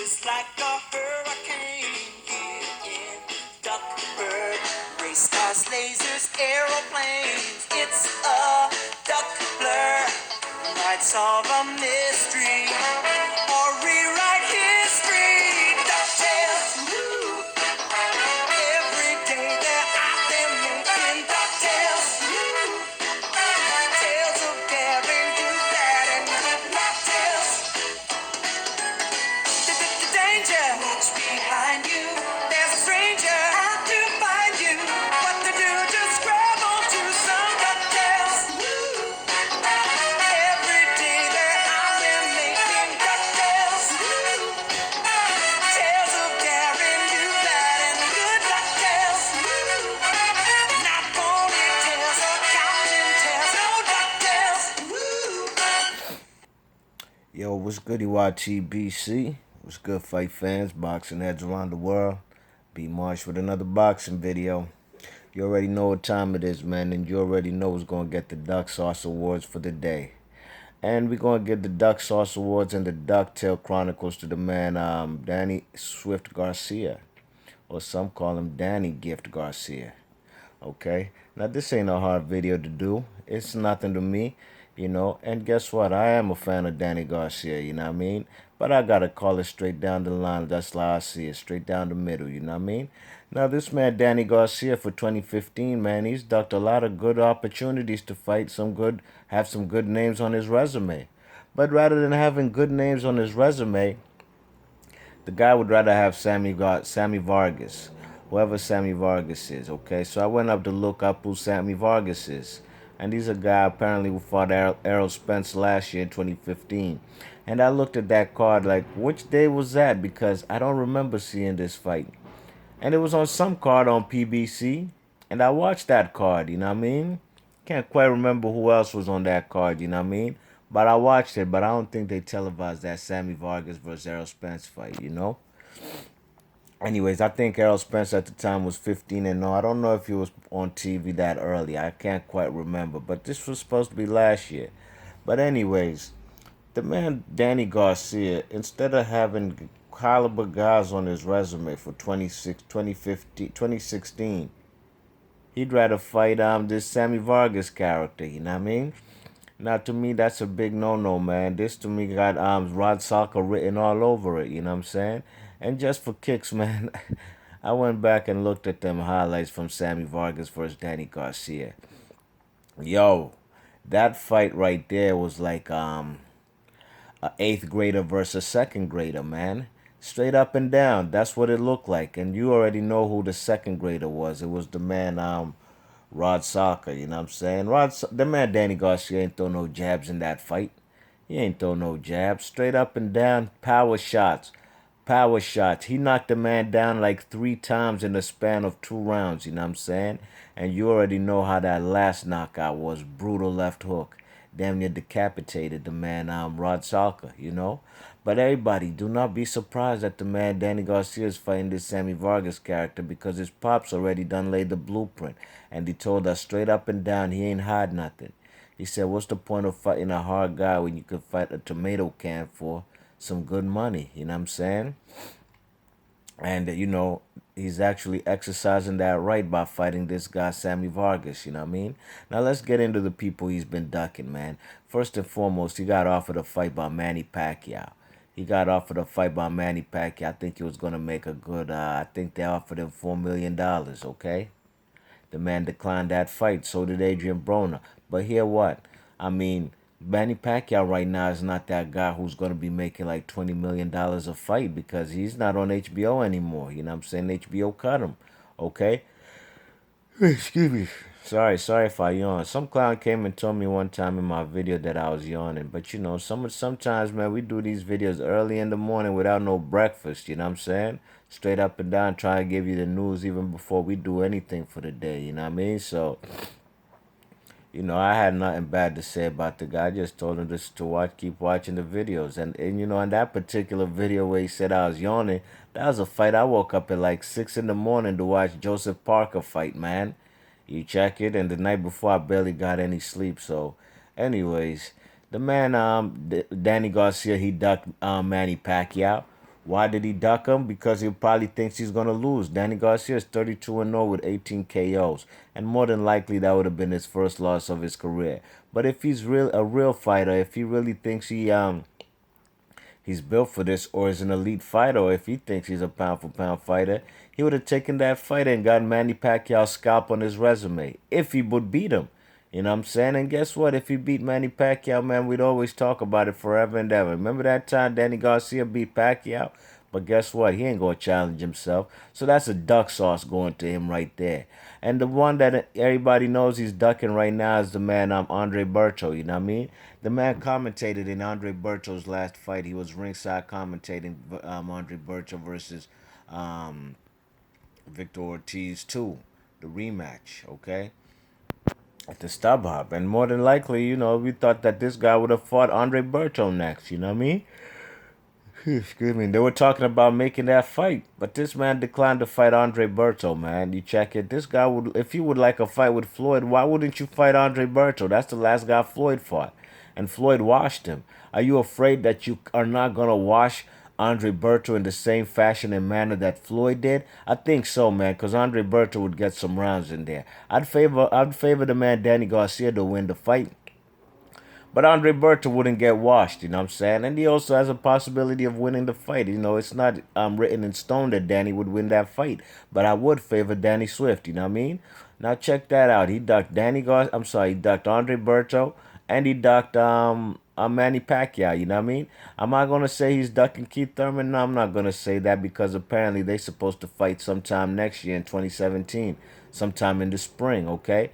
just like a hurricane here in Duckburg. Race cars, lasers, aeroplanes. It's a duck blur. Might solve a mystery or rewrite history. DuckTales. Woo. Every day they're out there making DuckTales. Woo. Tales of daring, do that, and DuckTales. Danger, watch behind you. There's a stranger out to find you. What to do? Just grab onto some DuckTales. Woo. Every day they're out there making DuckTales. Woo. Tales of daring, do that, and good DuckTales. Woo. Not ponytails or counting tails, no DuckTales. Woo. Yo, what's good, YTBC? What's good, fight fans, boxing heads around the world? B Marsh with another boxing video. You already know what time it is, man, and you already know who's going to get the Duck Sauce Awards for the day. And we're going to give the Duck Sauce Awards and the Ducktail Chronicles to the man, Danny Swift Garcia. Or some call him Danny Gift Garcia. Okay? Now, this ain't a hard video to do. It's nothing to me, you know. And guess what? I am a fan of Danny Garcia, you know what I mean? But I got to call it straight down the line. That's how I see it. Straight down the middle, you know what I mean? Now, this man, Danny Garcia, for 2015, man, he's ducked a lot of good opportunities to fight have some good names on his resume. But rather than having good names on his resume, the guy would rather have Sammy Vargas, whoever Sammy Vargas is, okay? So I went up to look up who Sammy Vargas is. And he's a guy apparently who fought Errol Spence last year in 2015. And I looked at that card like, which day was that? Because I don't remember seeing this fight. And it was on some card on PBC. And I watched that card, you know what I mean? Can't quite remember who else was on that card, you know what I mean? But I watched it, but I don't think they televised that Sammy Vargas versus Errol Spence fight, you know? Anyways, I think Errol Spence at the time was 15-0. I don't know if he was on TV that early. I can't quite remember. But this was supposed to be last year. But anyways, the man Danny Garcia, instead of having caliber guys on his resume for 2016, he'd rather fight this Sammy Vargas character, you know what I mean? Now, to me, that's a big no-no, man. This, to me, got Rod Soccer written all over it, you know what I'm saying? And just for kicks, man, I went back and looked at them highlights from Sammy Vargas versus Danny Garcia. Yo, that fight right there was like a 8th grader versus a 2nd grader, man. Straight up and down. That's what it looked like. And you already know who the 2nd grader was. It was the man, Rod Soccer, you know what I'm saying? The man Danny Garcia ain't throw no jabs in that fight. He ain't throw no jabs. Straight up and down, power shots. Power shots. He knocked the man down like 3 times in the span of 2 rounds, you know what I'm saying? And you already know how that last knockout was. Brutal left hook. Damn near decapitated the man, Rod Soccer, you know? But everybody, do not be surprised that the man Danny Garcia is fighting this Sammy Vargas character because his pops already done laid the blueprint. And he told us straight up and down he ain't hide nothing. He said, what's the point of fighting a hard guy when you could fight a tomato can for some good money, you know what I'm saying? And, you know, he's actually exercising that right by fighting this guy, Sammy Vargas, you know what I mean? Now, let's get into the people he's been ducking, man. First and foremost, he got offered a fight by Manny Pacquiao. I think he was going to make a good, I think they offered him $4 million, okay? The man declined that fight. So did Adrian Broner. But hear what? I mean, Manny Pacquiao right now is not that guy who's going to be making like $20 million a fight because he's not on HBO anymore. You know what I'm saying? HBO cut him. Okay? Excuse me. Sorry if I yawn. Some clown came and told me one time in my video that I was yawning. But you know, sometimes, man, we do these videos early in the morning without no breakfast. You know what I'm saying? Straight up and down, trying to give you the news even before we do anything for the day. You know what I mean? So, you know, I had nothing bad to say about the guy. I just told him just to keep watching the videos. And you know, in that particular video where he said I was yawning, that was a fight I woke up at like 6 in the morning to watch Joseph Parker fight, man. You check it, and the night before I barely got any sleep. So, anyways, the man, Danny Garcia, he ducked Manny Pacquiao. Why did he duck him? Because he probably thinks he's going to lose. Danny Garcia is 32-0 with 18 KOs. And more than likely, that would have been his first loss of his career. But if he's a real fighter, if he really thinks he's built for this or is an elite fighter, or if he thinks he's a pound for pound fighter, he would have taken that fight and got Manny Pacquiao's scalp on his resume if he would beat him. You know what I'm saying? And guess what? If he beat Manny Pacquiao, man, we'd always talk about it forever and ever. Remember that time Danny Garcia beat Pacquiao? But guess what? He ain't going to challenge himself. So that's a duck sauce going to him right there. And the one that everybody knows he's ducking right now is the man Andre Berto. You know what I mean? The man commentated in Andre Berto's last fight. He was ringside commentating Andre Berto versus um, Victor Ortiz 2, the rematch, okay? At the StubHub. And more than likely, we thought that this guy would have fought Andre Berto next, you know what I mean? Excuse me. They were talking about making that fight, but this man declined to fight Andre Berto, man. You check it. This guy would, if you would like a fight with Floyd, why wouldn't you fight Andre Berto? That's the last guy Floyd fought, and Floyd washed him. Are you afraid that you are not gonna wash Andre Berto in the same fashion and manner that Floyd did? I think so, man, because Andre Berto would get some rounds in there. I'd favor the man Danny Garcia to win the fight. But Andre Berto wouldn't get washed, you know what I'm saying? And he also has a possibility of winning the fight. It's not written in stone that Danny would win that fight. But I would favor Danny Swift, you know what I mean? Now check that out. He ducked Andre Berto and he ducked Manny Pacquiao, you know what I mean? Am I gonna say he's ducking Keith Thurman? No, I'm not gonna say that because apparently they're supposed to fight sometime next year in 2017. Sometime in the spring, okay?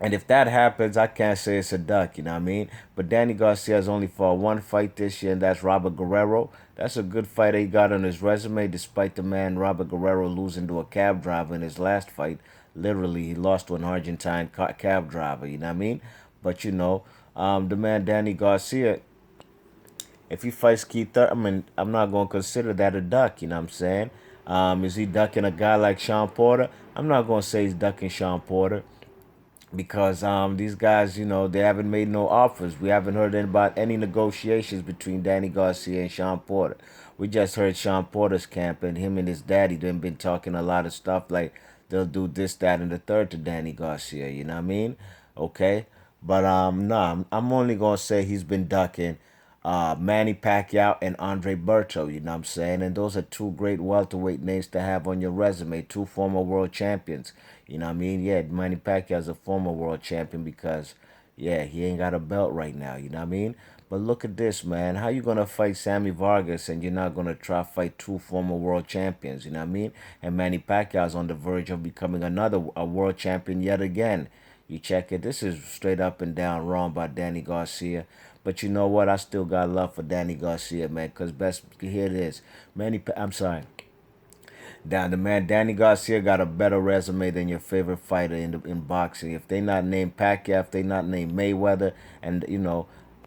And if that happens, I can't say it's a duck, you know what I mean? But Danny Garcia has only fought one fight this year, and that's Robert Guerrero. That's a good fight he got on his resume, despite the man Robert Guerrero losing to a cab driver in his last fight. Literally, he lost to an Argentine cab driver, you know what I mean? But, the man Danny Garcia, if he fights Keith Thurman, I'm not going to consider that a duck, you know what I'm saying? Is he ducking a guy like Sean Porter? I'm not going to say he's ducking Sean Porter because these guys, they haven't made no offers. We haven't heard about any negotiations between Danny Garcia and Sean Porter. We just heard Sean Porter's camp and him and his daddy. They've been talking a lot of stuff like they'll do this, that, and the third to Danny Garcia. You know what I mean? Okay, but no, I'm only gonna say he's been ducking Manny Pacquiao and Andre Berto, you know what I'm saying? And those are two great welterweight names to have on your resume, two former world champions. You know what I mean? Yeah, Manny Pacquiao's a former world champion because, yeah, he ain't got a belt right now, you know what I mean? But look at this, man. How you gonna fight Sammy Vargas and you're not gonna try fight two former world champions, you know what I mean? And Manny Pacquiao's on the verge of becoming a world champion yet again. You check it. This is straight up and down wrong by Danny Garcia. But you know what? I still got love for Danny Garcia, man. Cause best here it is. I'm sorry. Down the man Danny Garcia got a better resume than your favorite fighter in boxing. If they not named Pacquiao, if they not named Mayweather, and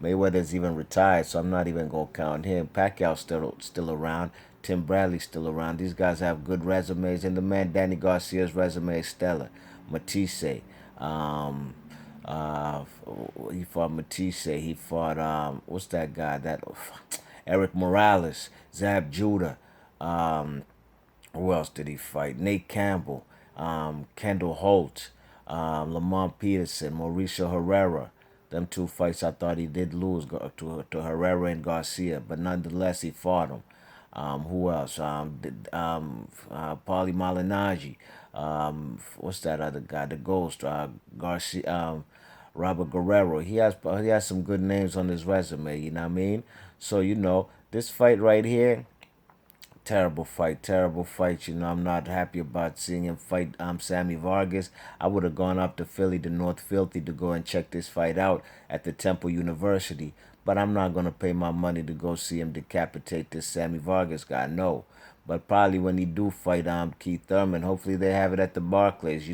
Mayweather's even retired, so I'm not even gonna count him. Pacquiao's still around. Tim Bradley's still around. These guys have good resumes, and the man Danny Garcia's resume is stellar. Matisse, um, uh, he fought Matisse. He fought what's that guy? That Eric Morales, Zab Judah. Um, who else did he fight? Nate Campbell, Kendall Holt, Lamont Peterson, Mauricio Herrera. Them two fights I thought he did lose to Herrera and Garcia, but nonetheless he fought him. Who else? Paulie Malignaggi. What's that other guy? The Ghost. Garcia. Robert Guerrero. He has some good names on his resume. You know what I mean? So this fight right here. Terrible fight, terrible fight. I'm not happy about seeing him fight Sammy Vargas. I would have gone up to Philly, to North Philly, to go and check this fight out at the Temple University. But I'm not going to pay my money to go see him decapitate this Sammy Vargas guy. No. But probably when he do fight Keith Thurman, hopefully they have it at the Barclays.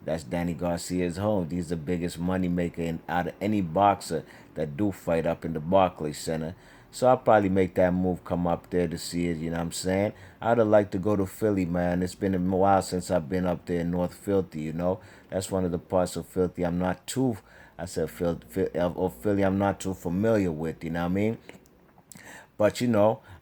That's Danny Garcia's home. He's the biggest money maker out of any boxer that do fight up in the Barclays Center. So I'll probably make that move, come up there to see it, you know what I'm saying? I'd have liked to go to Philly, man. It's been a while since I've been up there in North Philly. That's one of the parts of Philly I'm not too, I said Philly, of Philly I'm not too familiar with, you know what I mean? But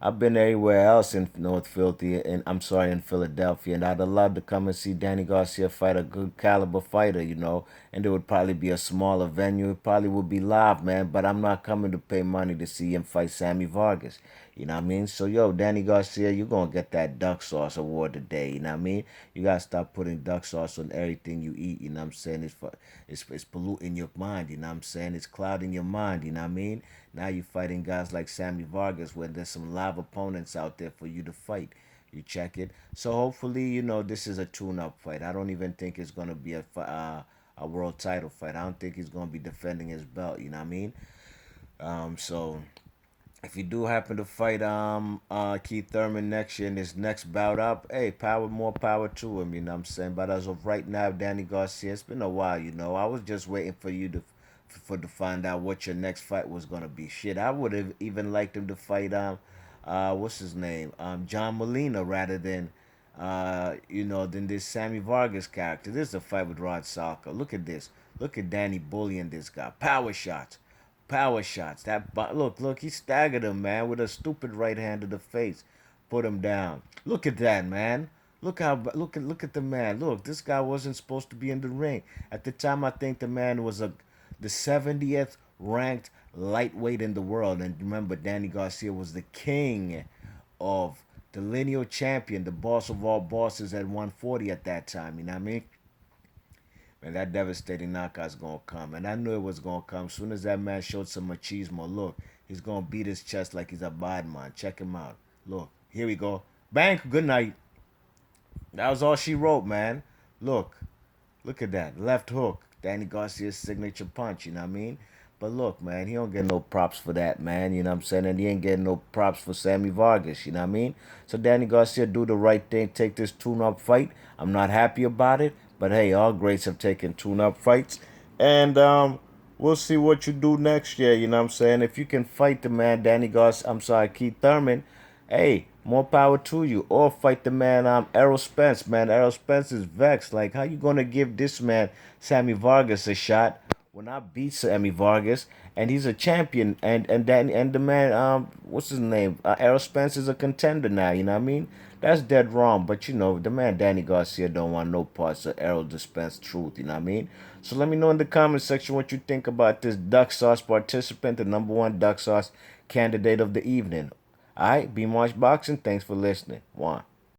I've been everywhere else in North Philly, and I'm sorry, in Philadelphia, and I'd have loved to come and see Danny Garcia fight a good caliber fighter, and it would probably be a smaller venue. It probably would be live, man. But I'm not coming to pay money to see him fight Sammy Vargas. You know what I mean? So yo, Danny Garcia, you're gonna get that duck sauce award today. You know what I mean? You gotta stop putting duck sauce on everything you eat. You know what I'm saying? It's polluting your mind. You know what I'm saying? It's clouding your mind. You know what I mean? Now you're fighting guys like Sammy Vargas, where there's some live opponents out there for you to fight. You check it. So hopefully, this is a tune-up fight. I don't even think it's gonna be a world title fight. I don't think he's gonna be defending his belt. You know what I mean? So if you do happen to fight Keith Thurman next year in his next bout up, hey, more power to him, you know what I'm saying? But as of right now, Danny Garcia, it's been a while, I was just waiting for you to find out what your next fight was gonna be. Shit, I would have even liked him to fight what's his name? John Molina rather than this Sammy Vargas character. This is a fight with Rod Salka. Look at this. Look at Danny bullying this guy. Power shots. Power shots. Look, he staggered him, man, with a stupid right hand to the face. Put him down. Look at that, man. Look at the man. Look, this guy wasn't supposed to be in the ring. At the time, I think the man was the 70th ranked lightweight in the world. And remember, Danny Garcia was the king of the lineal champion, the boss of all bosses at 140 at that time. You know what I mean? And that devastating knockout's gonna come. And I knew it was gonna come. As soon as that man showed some machismo, look, he's gonna beat his chest like he's a bad man. Check him out. Look, here we go. Bang, good night. That was all she wrote, man. Look, look at that. Left hook. Danny Garcia's signature punch, you know what I mean? But look, man, he don't get no props for that, man. You know what I'm saying? And he ain't getting no props for Sammy Vargas, you know what I mean? So Danny Garcia do the right thing, take this tune-up fight. I'm not happy about it, but hey, all greats have taken tune-up fights. And we'll see what you do next year, you know what I'm saying? If you can fight the man, Keith Thurman, hey, more power to you. Or fight the man, Errol Spence, man. Errol Spence is vexed. Like, how you gonna give this man, Sammy Vargas, a shot when I beat Sammy Vargas and he's a champion and the man, what's his name? Errol Spence is a contender now, you know what I mean? That's dead wrong. But the man Danny Garcia don't want no parts of Errol Spence truth, you know what I mean? So let me know in the comment section what you think about this duck sauce participant, the number one duck sauce candidate of the evening. All right, Be March Boxing. Thanks for listening. One.